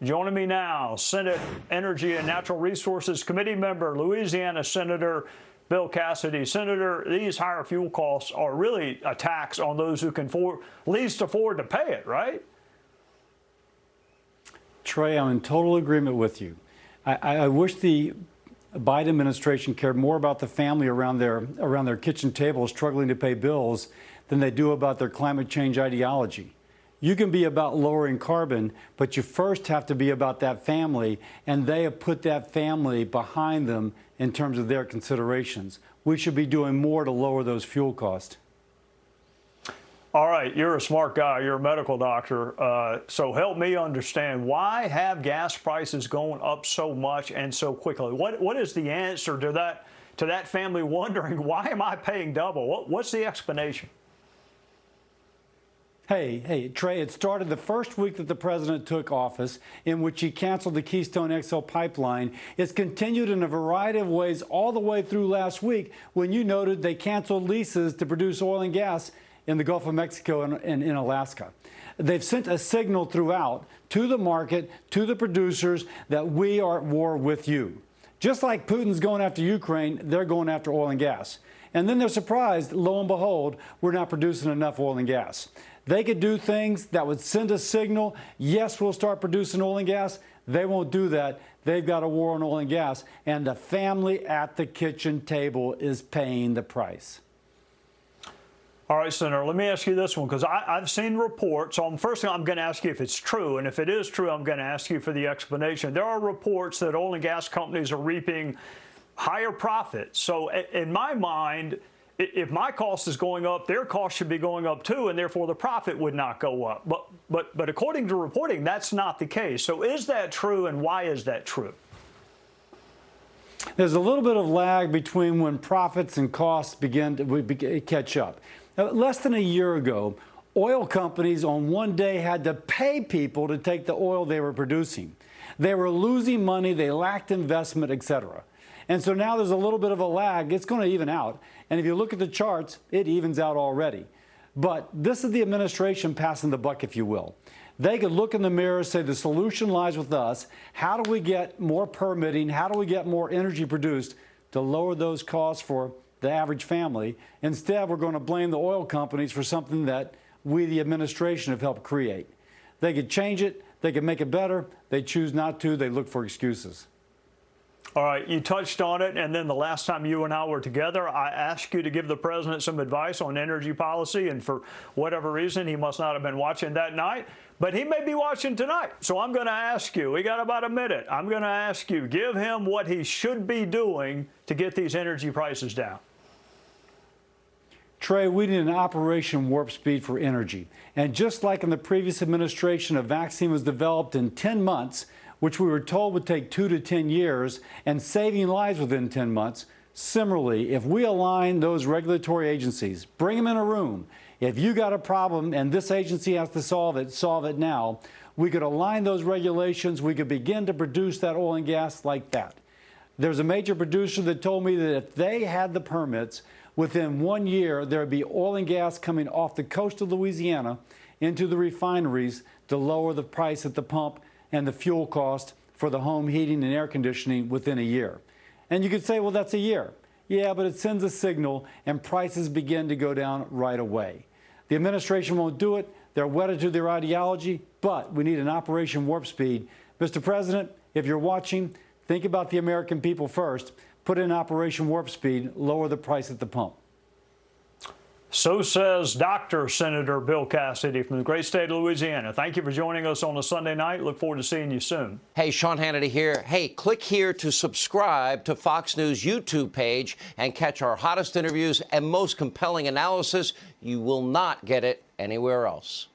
Joining me now, Senate Energy and Natural Resources Committee member, Louisiana Senator Bill Cassidy. Senator, these higher fuel costs are really a tax on those who can least afford to pay it, right? Trey, I'm in total agreement with you. I wish the Biden administration cared more about the family around their kitchen table struggling to pay bills than they do about their climate change ideology. You can be about lowering carbon, but you first have to be about that family, and they have put that family behind them in terms of their considerations. We should be doing more to lower those fuel costs. All right, you're a smart guy. You're a medical doctor. So help me understand, why have gas prices going up so much and so quickly? What is the answer to that family wondering, why am I paying double? What's the explanation? Hey, Trey, it started the first week that the president took office, in which he canceled the Keystone XL pipeline. It's continued in a variety of ways all the way through last week, when you noted they canceled leases to produce oil and gas in the Gulf of Mexico and in Alaska. They've sent a signal throughout to the market, to the producers, that we are at war with you. Just like Putin's going after Ukraine, they're going after oil and gas. And then they're surprised, lo and behold, we're not producing enough oil and gas. They could do things that would send a signal, yes, we'll start producing oil and gas. They won't do that. They've got a war on oil and gas, and the family at the kitchen table is paying the price. All right, Senator, let me ask you this one, because I've seen reports. So first thing, I'm going to ask you if it's true, and if it is true, I'm going to ask you for the explanation. There are reports that oil and gas companies are reaping higher profits. So in my mind, if my cost is going up, their cost should be going up too, and therefore the profit would not go up. But according to reporting, that's not the case. So is that true, and why is that true? There's a little bit of lag between when profits and costs begin to catch up. Now, less than a year ago, oil companies on one day had to pay people to take the oil they were producing. They were losing money, they lacked investment, etc. And so now there's a little bit of a lag. It's going to even out. And if you look at the charts, it evens out already. But this is the administration passing the buck, if you will. They could look in the mirror, say the solution lies with us. How do we get more permitting? How do we get more energy produced to lower those costs for the average family? Instead, we're going to blame the oil companies for something that we, the administration, have helped create. They could change it. They could make it better. They choose not to. They look for excuses. All right, you touched on it, and then the last time you and I were together, I asked you to give the president some advice on energy policy, and for whatever reason, he must not have been watching that night, but he may be watching tonight. So I'm going to ask you, we got about a minute, I'm going to ask you, give him what he should be doing to get these energy prices down. Trey, we need an Operation Warp Speed for energy. And just like in the previous administration, a vaccine was developed in 10 months, which we were told would take 2 to 10 years, and saving lives within 10 months. Similarly, if we align those regulatory agencies, bring them in a room, if you got a problem and this agency has to solve it now, we could align those regulations, we could begin to produce that oil and gas like that. There's a major producer that told me that if they had the permits, within 1 year, there would be oil and gas coming off the coast of Louisiana into the refineries to lower the price at the pump and the fuel cost for the home heating and air conditioning within a year. And you could say, well, that's a year. Yeah, but it sends a signal and prices begin to go down right away. The administration won't do it. They're wedded to their ideology, but we need an Operation Warp Speed. Mr. President, if you're watching, think about the American people first. Put in Operation Warp Speed, lower the price at the pump. So says Dr. Senator Bill Cassidy from the great state of Louisiana. Thank you for joining us on a Sunday night. Look forward to seeing you soon. Hey, Sean Hannity here. Hey, click here to subscribe to Fox News YouTube page and catch our hottest interviews and most compelling analysis. You will not get it anywhere else.